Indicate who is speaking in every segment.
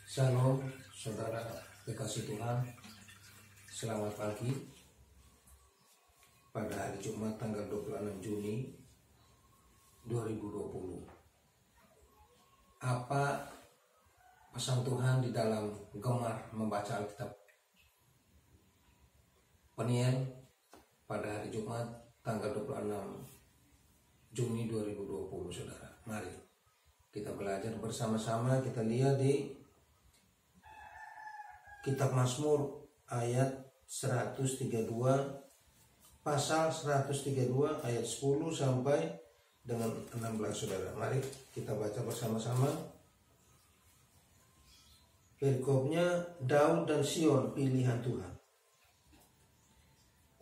Speaker 1: Shalom, saudara kekasih Tuhan. Selamat pagi. Pada hari Jumat tanggal 26 Juni 2020. Apa pesan Tuhan di dalam gemar membaca Alkitab? Peniel pada hari Jumat tanggal 26 Juni 2020, saudara. Mari kita belajar bersama-sama. Kita lihat di Kitab Mazmur ayat 132, pasal 132 ayat 10 sampai dengan 16, saudara. Mari kita baca bersama-sama. Perikopnya, Daud dan Sion pilihan Tuhan.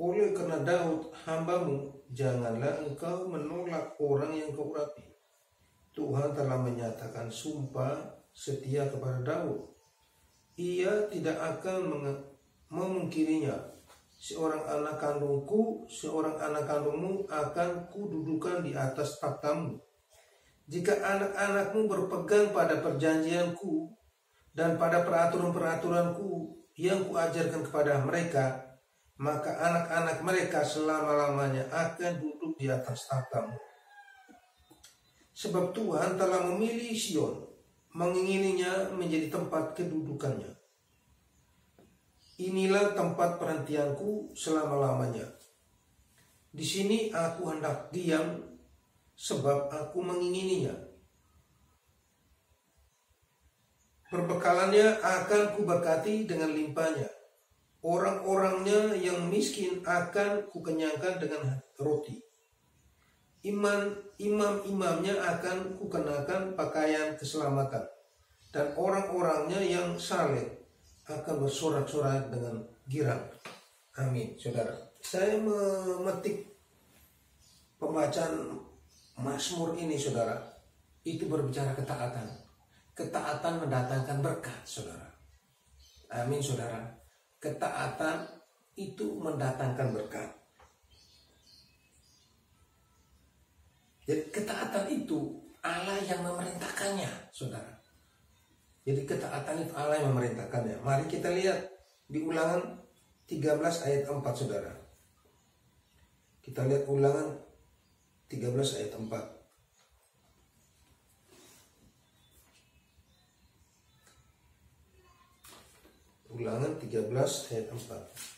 Speaker 1: Oleh karena Daud hambamu, janganlah engkau menolak orang yang kau urapi. Tuhan telah menyatakan sumpah setia kepada Daud. Ia tidak akan memungkirinya. Seorang anak kandungku, seorang anak kandungmu akan kududukan di atas takhtamu. Jika anak-anakmu berpegang pada perjanjianku dan pada peraturan-peraturanku yang kuajarkan kepada mereka, maka anak-anak mereka selama-lamanya akan duduk di atas takhtamu. Sebab Tuhan telah memilih Sion, mengingininya menjadi tempat kedudukannya. Inilah tempat perhentianku selama-lamanya. Di sini aku hendak diam, sebab aku mengingininya. Perbekalannya akan kuberkati dengan limpahnya. Orang-orangnya yang miskin akan kukenyangkan dengan roti. Imam-imamnya akan kukenakan pakaian keselamatan, dan orang-orangnya yang saleh akan bersorak-sorak dengan girang. Amin, saudara. Saya memetik pembacaan Mazmur ini, saudara. Itu berbicara ketaatan. Ketaatan mendatangkan berkat, saudara. Amin, saudara. Ketaatan itu mendatangkan berkat. Jadi ketaatan itu Allah yang memerintahkannya, saudara. Jadi ketaatan itu Allah yang memerintahkannya. Mari kita lihat di Ulangan 13 ayat 4, saudara. Kita lihat Ulangan 13 ayat 4. Ulangan 13 ayat 4.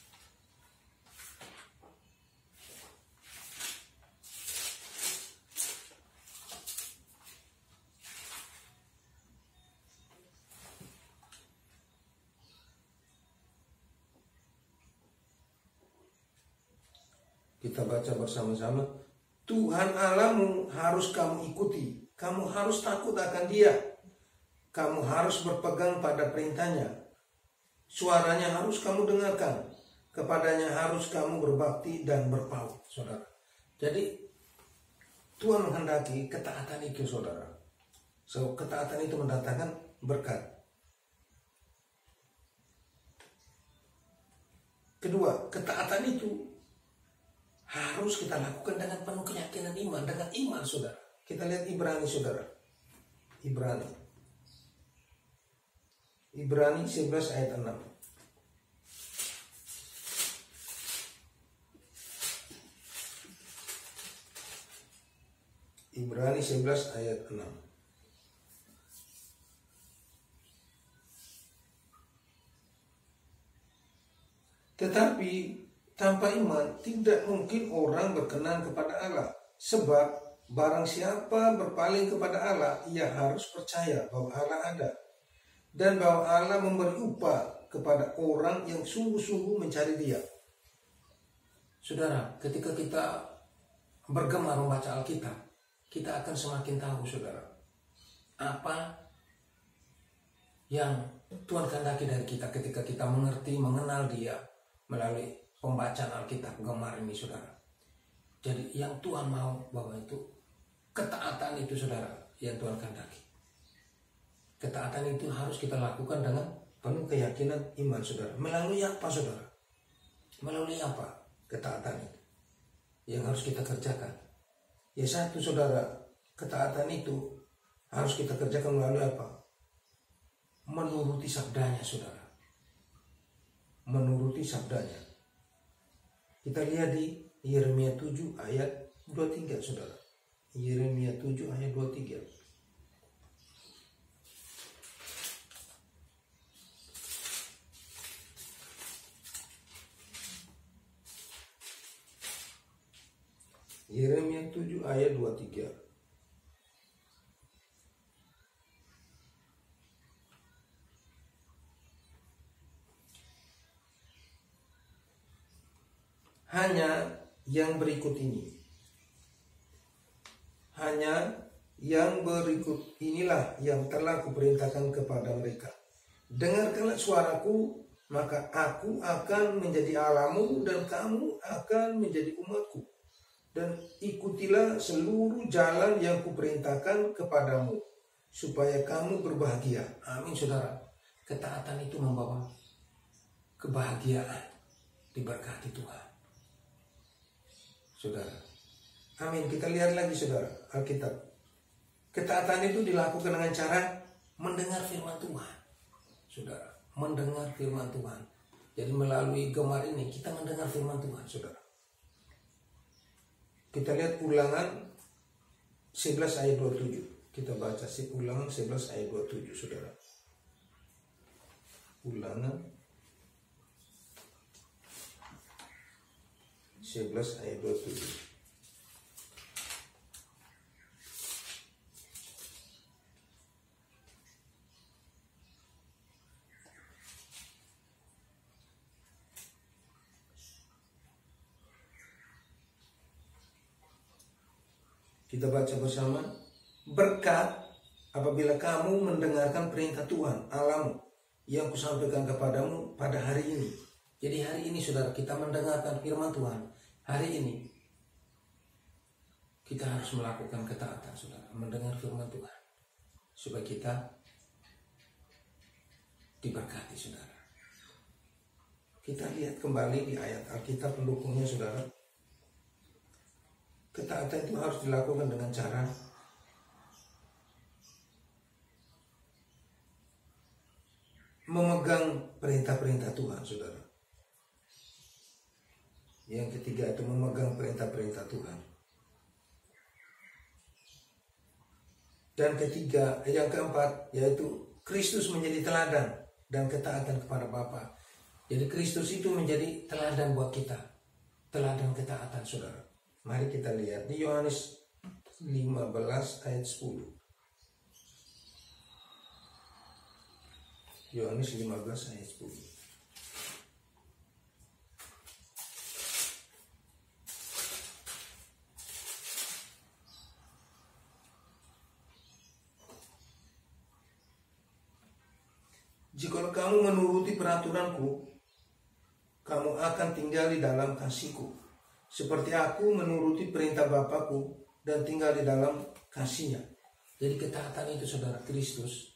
Speaker 1: Kita baca bersama-sama. Tuhan Allahmu harus kamu ikuti. Kamu harus takut akan Dia. Kamu harus berpegang pada perintahnya. Suaranya harus kamu dengarkan. Kepadanya harus kamu berbakti dan berpaut, saudara. Jadi Tuhan menghendaki ketaatan itu, saudara. So, ketaatan itu mendatangkan berkat. Kedua, ketaatan itu harus kita lakukan dengan penuh keyakinan iman, dengan iman, saudara. Kita lihat Ibrani, saudara. Ibrani 11 ayat 6. Ibrani 11 ayat 6. Tetapi tanpa iman tidak mungkin orang berkenan kepada Allah. Sebab barang siapa berpaling kepada Allah, ia harus percaya bahwa Allah ada, dan bahwa Allah memberi upah kepada orang yang sungguh-sungguh mencari Dia. Saudara, ketika kita bergemar membaca Alkitab, kita akan semakin tahu, saudara, apa yang Tuhan kehendaki dari kita ketika kita mengerti, mengenal Dia melalui pembacaan Alkitab gemar ini, saudara. Jadi yang Tuhan mau bahwa itu ketaatan itu, saudara, yang Tuhan kehendaki. Ketaatan itu harus kita lakukan dengan penuh keyakinan iman, saudara. Melalui apa, saudara? Melalui apa ketaatan itu yang harus kita kerjakan? Ya satu, saudara, ketaatan itu harus kita kerjakan melalui apa? menuruti sabdanya, saudara. Menuruti sabdanya. Kita lihat di Yeremia 7 ayat 23, saudara. Yeremia 7 ayat 23. Yeremia 7 ayat 23. Hanya yang berikut ini. Hanya yang berikut inilah yang telah kuperintahkan kepada mereka. Dengarkanlah suaraku, maka aku akan menjadi Allahmu dan kamu akan menjadi umatku. Dan ikutilah seluruh jalan yang kuperintahkan kepadamu, supaya kamu berbahagia. Amin, saudara. Ketaatan itu membawa kebahagiaan, diberkati Tuhan, saudara. Amin. Kita lihat lagi, saudara, Alkitab. Ketaatan itu dilakukan dengan cara mendengar firman Tuhan, saudara. Mendengar firman Tuhan. Jadi melalui gemar ini kita mendengar firman Tuhan, saudara. Kita lihat Ulangan 11 ayat 27. Kita baca Ulangan 11 ayat 27, saudara. Ulangan 11 ayat 27. Kita baca bersama. Berkat apabila kamu mendengarkan perintah Tuhan Allahmu yang kusampaikan kepadamu pada hari ini. Jadi hari ini, saudara, kita mendengarkan firman Tuhan. Hari ini kita harus melakukan ketaatan, saudara. Mendengar firman Tuhan, supaya kita diberkati, saudara. Kita lihat kembali di ayat Alkitab pendukungnya, saudara. Ketaatan itu harus dilakukan dengan cara memegang perintah-perintah Tuhan, saudara. Yang ketiga itu memegang perintah-perintah Tuhan. Dan ketiga, yang keempat, yaitu Kristus menjadi teladan dan ketaatan kepada Bapa. Jadi Kristus itu menjadi teladan buat kita. Teladan ketaatan, saudara. Mari kita lihat di Yohanes 15 ayat 10. Yohanes 15 ayat 10. Jikalau kamu menuruti peraturanku, kamu akan tinggal di dalam kasihku, seperti aku menuruti perintah Bapakku dan tinggal di dalam kasihnya. Jadi ketaatan itu, saudara, Kristus,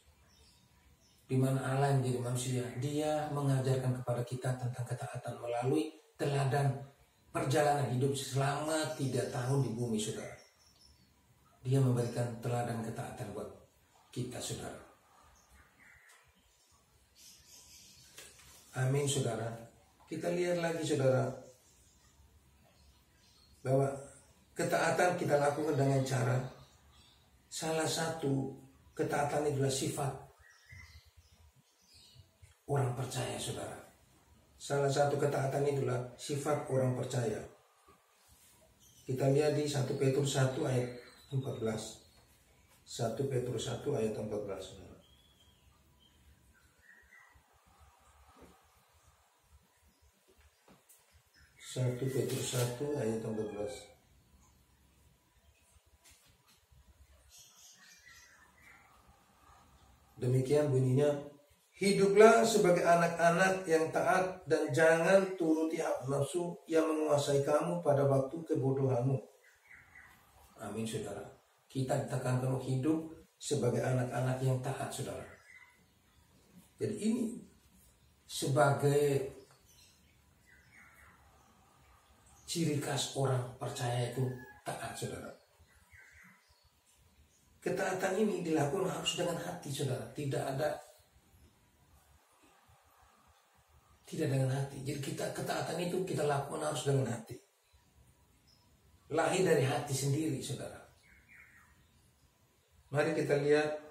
Speaker 1: di mana Allah yang menjadi manusia, dia mengajarkan kepada kita tentang ketaatan melalui teladan perjalanan hidup selama 3 tahun di bumi, saudara. Dia memberikan teladan ketaatan buat kita, saudara. Amin, saudara. Kita lihat lagi, saudara, bahwa ketaatan kita lakukan dengan cara, salah satu ketaatan itulah sifat orang percaya, saudara. Salah satu ketaatan itulah sifat orang percaya. Kita lihat di 1 Petrus 1 ayat 14. 1 Petrus 1 ayat 14, saudara. 1 Petrus 1 ayat 14. Demikian bunyinya, hiduplah sebagai anak-anak yang taat dan jangan turuti hawa nafsu yang menguasai kamu pada waktu kebodohanmu. Amin, saudara. Kita ditekankan hidup sebagai anak-anak yang taat, saudara. Jadi ini sebagai ciri khas orang percaya itu taat, saudara. Ketaatan ini dilakukan harus dengan hati, saudara. Tidak ada Tidak dengan hati. Jadi ketaatan itu kita lakukan harus dengan hati. Lahir dari hati sendiri, saudara. Mari kita lihat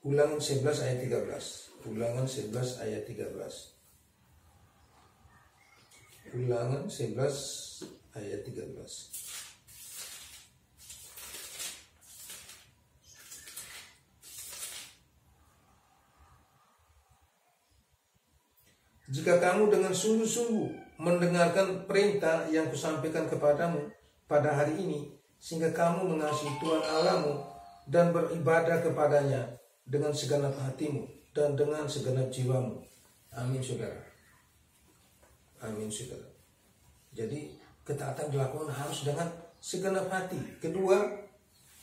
Speaker 1: Ulangan 11 ayat 13. Ulangan 11 ayat 13. Ulangan 11 ayat 13. Jika kamu dengan sungguh-sungguh mendengarkan perintah yang kusampaikan kepadamu pada hari ini, sehingga kamu mengasihi Tuhan Allahmu dan beribadah kepadanya dengan segenap hatimu dan dengan segenap jiwamu. Amin, saudara. Amin, saudara. Jadi ketaatan dilakukan harus dengan segenap hati. Kedua,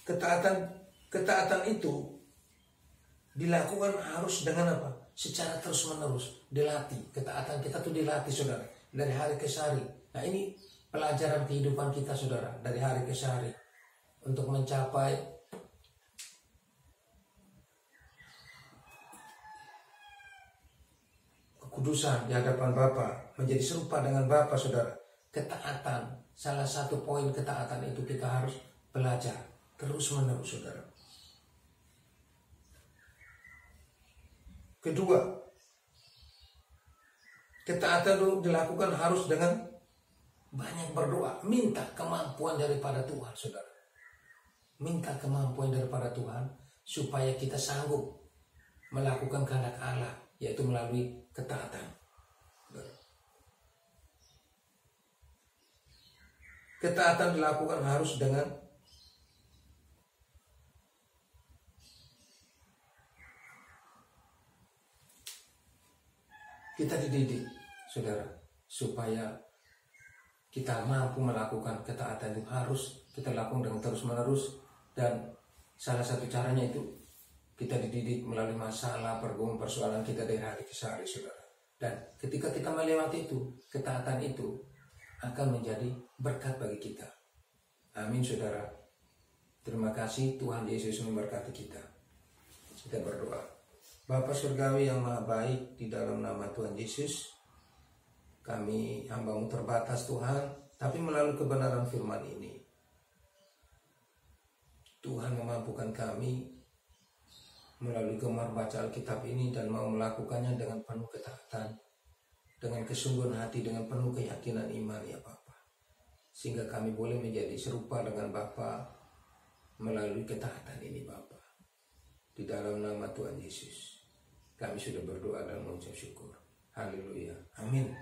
Speaker 1: ketaatan itu dilakukan harus dengan apa? Secara terus menerus, dilatih. Ketaatan kita tuh dilatih, saudara, dari hari ke hari. Nah, ini pelajaran kehidupan kita, saudara, dari hari ke hari untuk mencapai kekudusan di hadapan Bapa, menjadi serupa dengan Bapa, saudara. Ketaatan, salah satu poin ketaatan itu kita harus belajar terus menerus, saudara. Kedua, ketaatan itu dilakukan harus dengan banyak berdoa, minta kemampuan daripada Tuhan, saudara. Minta kemampuan daripada Tuhan supaya kita sanggup melakukan kehendak Allah, yaitu melalui ketaatan. Ketaatan dilakukan harus dengan kita dididik, saudara, supaya kita mampu melakukan ketaatan itu harus kita lakukan dengan terus menerus, dan salah satu caranya itu kita dididik melalui masalah, persoalan kita dari hari ke hari, saudara. Dan ketika kita melewati itu, ketaatan itu akan menjadi berkat bagi kita. Amin, saudara. Terima kasih, Tuhan Yesus memberkati kita. Kita berdoa. Bapa Surgawi yang Maha Baik, di dalam nama Tuhan Yesus, kami hamba-Mu terbatas, Tuhan, tapi melalui kebenaran firman ini, Tuhan memampukan kami melalui gemar baca Alkitab ini dan mau melakukannya dengan penuh ketaatan, dengan kesungguhan hati, dengan penuh keyakinan iman, ya Bapa. Sehingga kami boleh menjadi serupa dengan Bapa melalui ketaatan ini, Bapa. Di dalam nama Tuhan Yesus, kami sudah berdoa dan mengucap syukur. Haleluya. Amin.